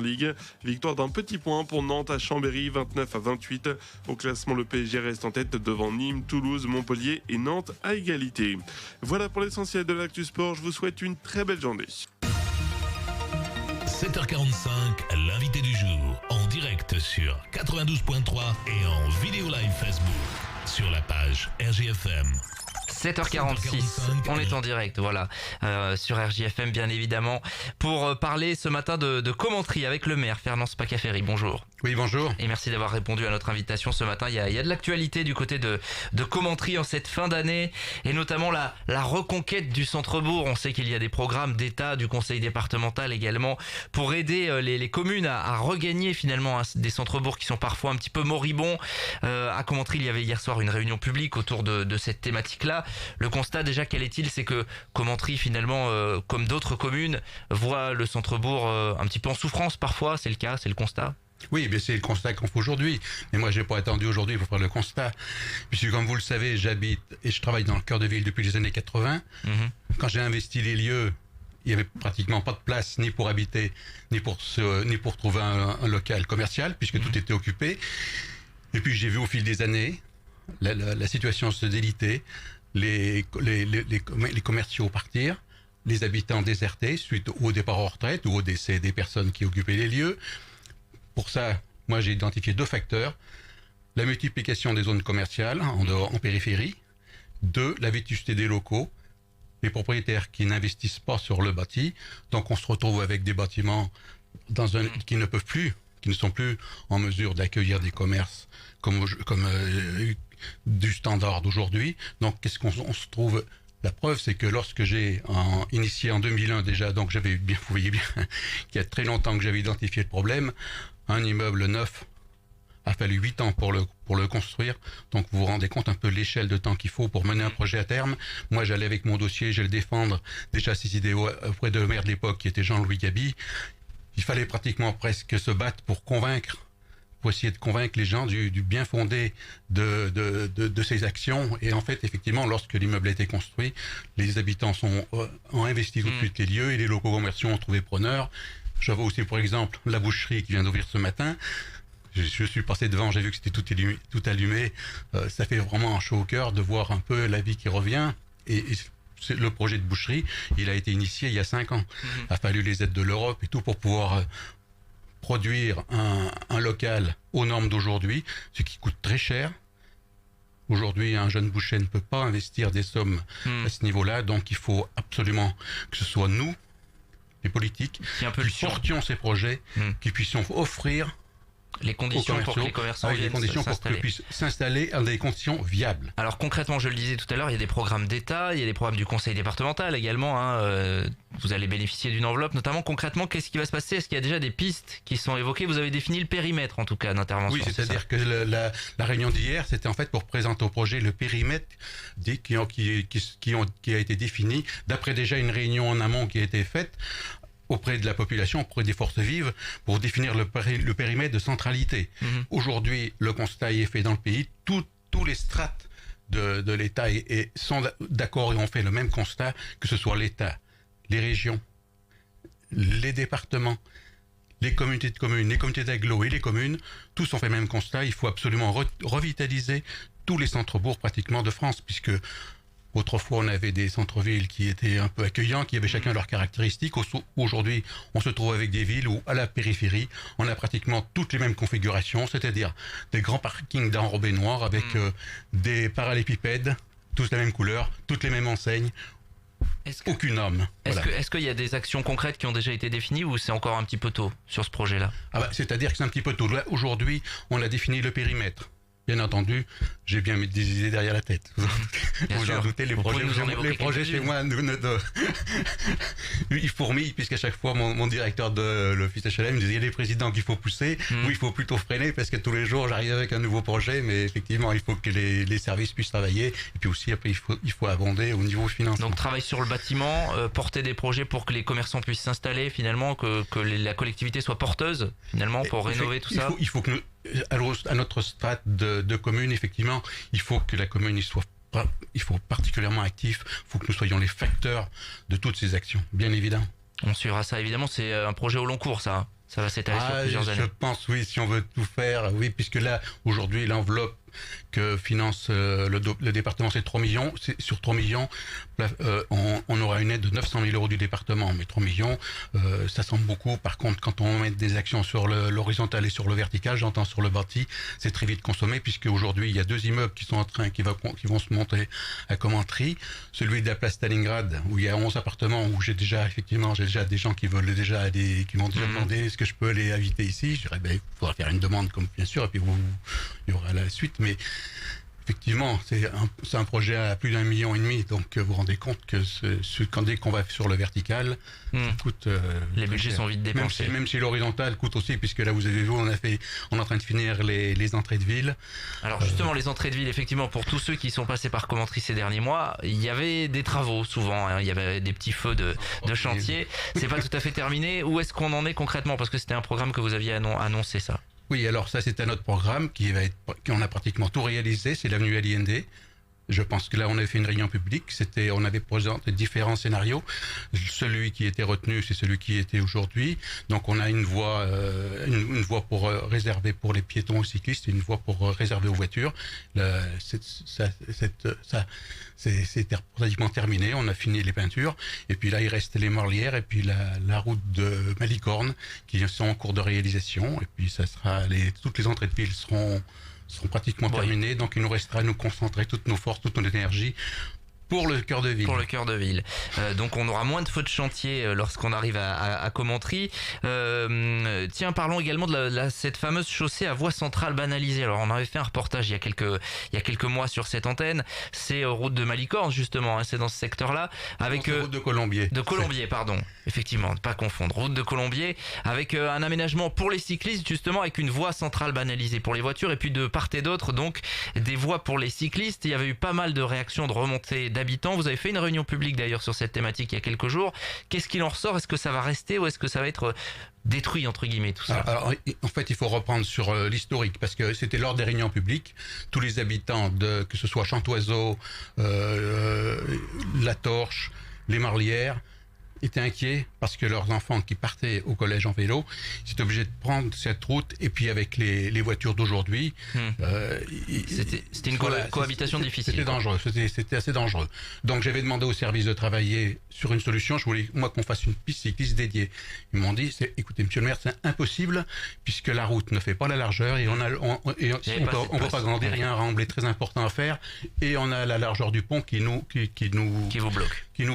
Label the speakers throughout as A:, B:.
A: Ligue. Victoire d'un petit point pour Nantes à Chambéry, 29-28. Au classement, le PSG reste en tête devant Nîmes, Toulouse, Montpellier et Nantes à égalité. Voilà pour l'essentiel de l'actu sport. Je vous souhaite une très belle journée.
B: 7h45, l'invité du jour, en direct sur 92.3 et en vidéo live Facebook sur la page RJFM.
C: 7h46, on est en direct, voilà, sur RJFM bien évidemment, pour parler ce matin de Commentry avec le maire Fernand Spaccaferri. Bonjour.
D: Oui, bonjour.
C: Et merci d'avoir répondu à notre invitation ce matin. Il y a de l'actualité du côté de Commentry en cette fin d'année, et notamment la reconquête du centre-bourg. On sait qu'il y a des programmes d'État, du conseil départemental également, pour aider les communes à regagner finalement des centres-bourgs qui sont parfois un petit peu moribonds. À Commentry, il y avait hier soir une réunion publique autour de cette thématique-là. Le constat déjà, quel est-il? C'est que Commentry finalement, comme d'autres communes, voit le centre-bourg un petit peu en souffrance parfois. C'est le cas, c'est le constat?
D: Oui, mais c'est le constat qu'on fait aujourd'hui. Mais moi, j'ai pas attendu aujourd'hui pour faire le constat. Puisque, comme vous le savez, j'habite et je travaille dans le cœur de ville depuis les années 80. Quand j'ai investi les lieux, il y avait pratiquement pas de place ni pour habiter, ni pour trouver un local commercial, puisque tout était occupé. Et puis, j'ai vu au fil des années la situation se déliter, les commerciaux partir, les habitants déserter suite au départ en retraite ou au décès des personnes qui occupaient les lieux. Pour ça, moi, j'ai identifié deux facteurs. La multiplication des zones commerciales en périphérie. 2, la vétusté des locaux. Les propriétaires qui n'investissent pas sur le bâti. Donc, on se retrouve avec des bâtiments qui ne sont plus en mesure d'accueillir des commerces comme du standard d'aujourd'hui. Donc, qu'est-ce qu'on se trouve? La preuve, c'est que lorsque j'ai initié en 2001 déjà, donc vous voyez bien qu'il y a très longtemps que j'avais identifié le problème, un immeuble neuf a fallu 8 ans pour le construire. Donc vous vous rendez compte un peu l'échelle de temps qu'il faut pour mener un projet à terme. Moi, j'allais avec mon dossier, je le défendre déjà ces idéaux auprès de le maire de l'époque qui était Jean-Louis Gaby. Il fallait pratiquement presque se battre pour essayer de convaincre les gens du bien fondé de ces actions. Et en fait, effectivement, lorsque l'immeuble a été construit, les habitants ont investi tout de suite les lieux et les locaux commerciaux ont trouvé preneur. J'avais aussi, pour exemple, la boucherie qui vient d'ouvrir ce matin. Je suis passé devant, j'ai vu que c'était tout allumé. Ça fait vraiment un chaud au cœur de voir un peu la vie qui revient. Et le projet de boucherie, il a été initié il y a 5 ans. Il a fallu les aides de l'Europe et tout pour pouvoir produire un local aux normes d'aujourd'hui, ce qui coûte très cher. Aujourd'hui, un jeune boucher ne peut pas investir des sommes à ce niveau-là, donc il faut absolument que ce soit nous, les politiques, qui portions ces projets, qui puissions offrir
C: les conditions pour que les commerçants
D: puissent s'installer dans des conditions viables.
C: Alors concrètement, je le disais tout à l'heure, il y a des programmes d'État, il y a des programmes du conseil départemental également. Vous allez bénéficier d'une enveloppe. Notamment, concrètement, qu'est-ce qui va se passer? Est-ce qu'il y a déjà des pistes qui sont évoquées? Vous avez défini le périmètre, en tout cas, d'intervention.
D: Oui, c'est-à-dire que la réunion d'hier, c'était en fait pour présenter au projet le périmètre qui a été défini d'après déjà une réunion en amont qui a été faite auprès de la population, auprès des forces vives, pour définir le périmètre de centralité. Aujourd'hui, le constat est fait dans le pays. Tous les strates de l'État sont d'accord et ont fait le même constat, que ce soit l'État, les régions, les départements, les communautés de communes, les comités d'agglo et les communes, tous ont fait le même constat. Il faut absolument revitaliser tous les centres-bourgs pratiquement de France, puisque autrefois, on avait des centres-villes qui étaient un peu accueillants, qui avaient chacun leurs caractéristiques. Aujourd'hui, on se trouve avec des villes où, à la périphérie, on a pratiquement toutes les mêmes configurations, c'est-à-dire des grands parkings d'enrobés noirs avec des parallépipèdes, tous la même couleur, toutes les mêmes enseignes. Aucune norme.
C: Est-ce qu'il y a des actions concrètes qui ont déjà été définies ou c'est encore un petit peu tôt sur ce projet-là?
D: C'est-à-dire que c'est un petit peu tôt. Là, aujourd'hui, on a défini le périmètre. Bien entendu, j'ai bien mis des idées derrière la tête. Vous en doutez, les projets chez moi, ils fourmillent, puisqu'à chaque fois, mon directeur de l'office HLM me disait, il y a des présidents qu'il faut pousser, ou il faut plutôt freiner, parce que tous les jours, j'arrive avec un nouveau projet, mais effectivement, il faut que les services puissent travailler, et puis aussi, après, il faut abonder au niveau financier.
C: Donc, travail sur le bâtiment, porter des projets pour que les commerçants puissent s'installer, finalement, que la collectivité soit porteuse, finalement, pour rénover tout ça.
D: Il faut que à notre strate de commune, effectivement, il faut que la commune il faut particulièrement actif, il faut que nous soyons les facteurs de toutes ces actions, bien évidemment.
C: On suivra ça évidemment, c'est un projet au long cours ça. Ça va s'étaler sur plusieurs années.
D: Je pense, oui, si on veut tout faire, oui, puisque là, aujourd'hui, l'enveloppe que finance le département, c'est 3 millions. Sur 3 millions, on aura une aide de 900 000 euros du département. Mais 3 millions, ça semble beaucoup. Par contre, quand on met des actions sur l'horizontal et sur le vertical, j'entends sur le bâti, c'est très vite consommé, puisque aujourd'hui, il y a 2 immeubles qui sont en train, qui vont se monter à Commentry. Celui de la place Stalingrad, où il y a 11 appartements, où j'ai déjà des gens qui veulent qui m'ont déjà demandé est-ce que je peux les inviter ici. Je dirais, il faudra faire une demande, comme bien sûr, et puis il y aura la suite. Mais effectivement, c'est un projet à plus d'1,5 million, donc vous vous rendez compte que dès qu'on va sur le vertical, ça coûte...
C: les budgets sont vite dépensés.
D: Même si l'horizontal coûte aussi, puisque là, vous avez vu, on est en train de finir les entrées de ville.
C: Alors justement, les entrées de ville, effectivement, pour tous ceux qui sont passés par Commentry ces derniers mois, il y avait des travaux souvent, hein, il y avait des petits feux de chantier. C'est pas tout à fait terminé. Où est-ce qu'on en est concrètement? Parce que c'était un programme que vous aviez annoncé, ça.
D: Oui, alors ça, c'est un autre programme qu'on a pratiquement tout réalisé, c'est l'avenue Allende. Je pense que là, on avait fait une réunion publique, on avait présenté différents scénarios. Celui qui était retenu, c'est celui qui était aujourd'hui. Donc, on a une voie pour réserver pour les piétons aux cyclistes, et une voie pour réserver aux voitures. C'est pratiquement terminé. On a fini les peintures. Et puis là, il reste les Morlières et puis la route de Malicorne qui sont en cours de réalisation. Et puis, toutes les entrées de ville seront pratiquement terminées, donc il nous restera à nous concentrer toutes nos forces, toute notre énergie pour le cœur de ville.
C: Pour le cœur de ville. Donc on aura moins de feux de chantier lorsqu'on arrive à Commentry. Tiens, parlons également de cette fameuse chaussée à voie centrale banalisée. Alors on avait fait un reportage il y a quelques mois sur cette antenne. C'est route de Malicorne justement, hein, c'est dans ce secteur-là. Avec
D: route de Colombier.
C: De Colombier, pardon. Effectivement, ne pas confondre. Route de Colombier avec un aménagement pour les cyclistes justement, avec une voie centrale banalisée pour les voitures et puis de part et d'autre donc des voies pour les cyclistes. Il y avait eu pas mal de réactions, de remontées d'habitants. Vous avez fait une réunion publique d'ailleurs sur cette thématique il y a quelques jours. Qu'est-ce qu'il en ressort? Est-ce que ça va rester ou est-ce que ça va être détruit entre guillemets tout ça?
D: Alors, en fait, il faut reprendre sur l'historique parce que c'était lors des réunions publiques. Tous les habitants que ce soit Chantoiseau, La Torche, les Marlières, étaient inquiets parce que leurs enfants qui partaient au collège en vélo, ils étaient obligés de prendre cette route et puis avec les voitures d'aujourd'hui,
C: c'était une cohabitation difficile.
D: C'était dangereux, c'était assez dangereux. Donc j'avais demandé au service de travailler sur une solution. Je voulais moi qu'on fasse une piste cycliste dédiée. Ils m'ont dit, écoutez Monsieur le maire, c'est impossible puisque la route ne fait pas la largeur et on peut pas grandir. Il y a un remblai très important à faire et on a la largeur du pont qui nous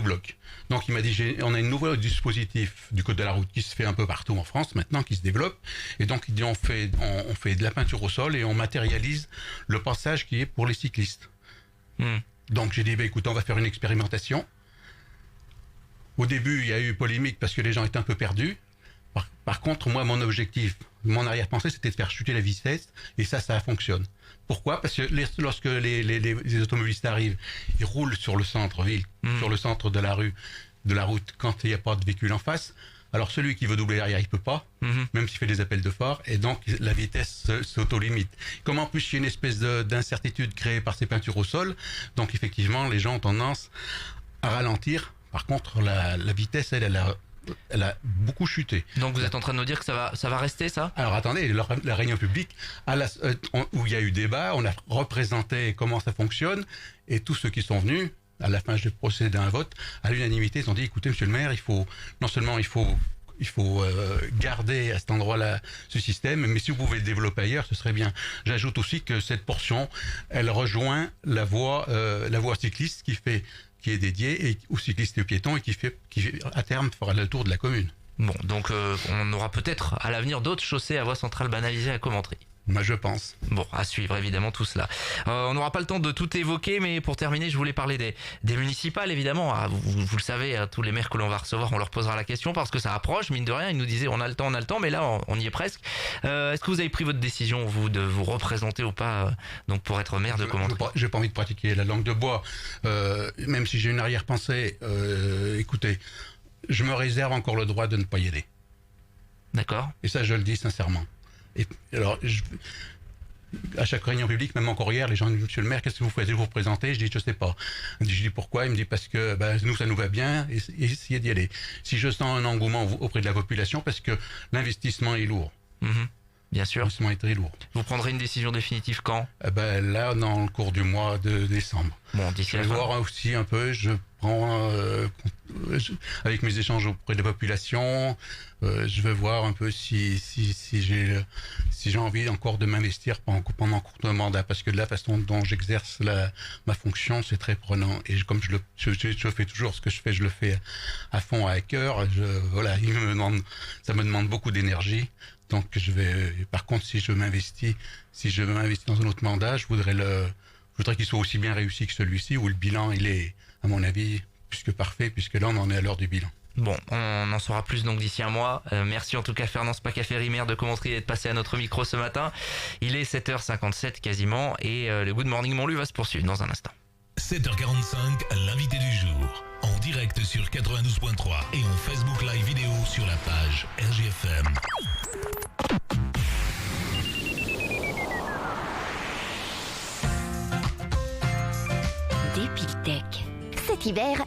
D: bloque. Donc il m'a dit, on a un nouveau dispositif du code de la route qui se fait un peu partout en France maintenant, qui se développe. Et donc il dit, on fait de la peinture au sol et on matérialise le passage qui est pour les cyclistes. Donc j'ai dit, écoute, on va faire une expérimentation. Au début, il y a eu polémique parce que les gens étaient un peu perdus. Par contre, moi, mon objectif, mon arrière-pensée, c'était de faire chuter la vitesse et ça fonctionne. Pourquoi? Parce que lorsque les automobilistes arrivent, ils roulent sur le centre-ville, sur le centre de la route, quand il n'y a pas de véhicule en face. Alors celui qui veut doubler derrière, il peut pas, même s'il fait des appels de phare, et donc la vitesse s'auto-limite. Comme en plus il y a une espèce d'incertitude créée par ces peintures au sol, donc effectivement les gens ont tendance à ralentir. Par contre, la vitesse, elle a beaucoup chuté.
C: Donc vous êtes en train de nous dire que ça va rester ça? Alors
D: attendez, la réunion publique, où il y a eu débat, on a représenté comment ça fonctionne, et tous ceux qui sont venus, à la fin je procédé à un vote, à l'unanimité, ils ont dit, écoutez Monsieur le maire, non seulement il faut garder à cet endroit-là ce système, mais si vous pouvez le développer ailleurs, ce serait bien. J'ajoute aussi que cette portion, elle rejoint la voie cycliste qui est dédiée aux cyclistes et aux piétons et qui à terme fera le tour de la commune.
C: Bon, donc on aura peut-être à l'avenir d'autres chaussées à voie centrale banalisée à Commentry.
D: Moi, je pense.
C: Bon, à suivre évidemment tout cela. On n'aura pas le temps de tout évoquer, mais pour terminer, je voulais parler des municipales évidemment. Ah, vous le savez, tous les maires que l'on va recevoir, on leur posera la question parce que ça approche, mine de rien. Ils nous disaient on a le temps, mais là on y est presque. Est-ce que vous avez pris votre décision, vous, de vous représenter ou pas donc pour être maire de Commentry?
D: J'ai pas envie de pratiquer la langue de bois, même si j'ai une arrière-pensée. Écoutez, je me réserve encore le droit de ne pas y aller.
C: D'accord.
D: Et ça, je le dis sincèrement. Et alors, à chaque réunion publique, même encore hier, les gens disent, monsieur le maire, qu'est-ce que vous faites? Vous représentez? Je dis, je sais pas. Je dis, pourquoi? Il me dit, parce que nous, ça nous va bien, et essayez d'y aller. Si je sens un engouement auprès de la population, parce que l'investissement est lourd.
C: Bien sûr.
D: L'investissement est très lourd.
C: Vous prendrez une décision définitive quand?
D: Là, dans le cours du mois de décembre.
C: Bon, d'ici
D: je vais voir aussi un peu, je prends, avec mes échanges auprès de la population, je vais voir un peu si j'ai envie encore de m'investir pendant un court mandat, parce que de la façon dont j'exerce ma fonction, c'est très prenant. Et comme je fais toujours ce que je fais, je le fais à fond, à cœur. Ça me demande beaucoup d'énergie. Donc par contre, si je m'investis dans un autre mandat, je voudrais qu'il soit aussi bien réussi que celui-ci, où le bilan, il est, à mon avis, plus que parfait, puisque là, on en est à l'heure du bilan.
C: Bon, on en saura plus donc d'ici un mois. Merci en tout cas Fernand Spacaferi, maire de Commentry, d'être passé à notre micro ce matin. Il est 7h57 quasiment, et le Good Morning Montlu va se poursuivre dans un instant.
B: 7h45, l'invité du jour. En direct sur 92.3 et en Facebook Live vidéo sur la page RJFM.
E: Dépiltech. Cet hiver,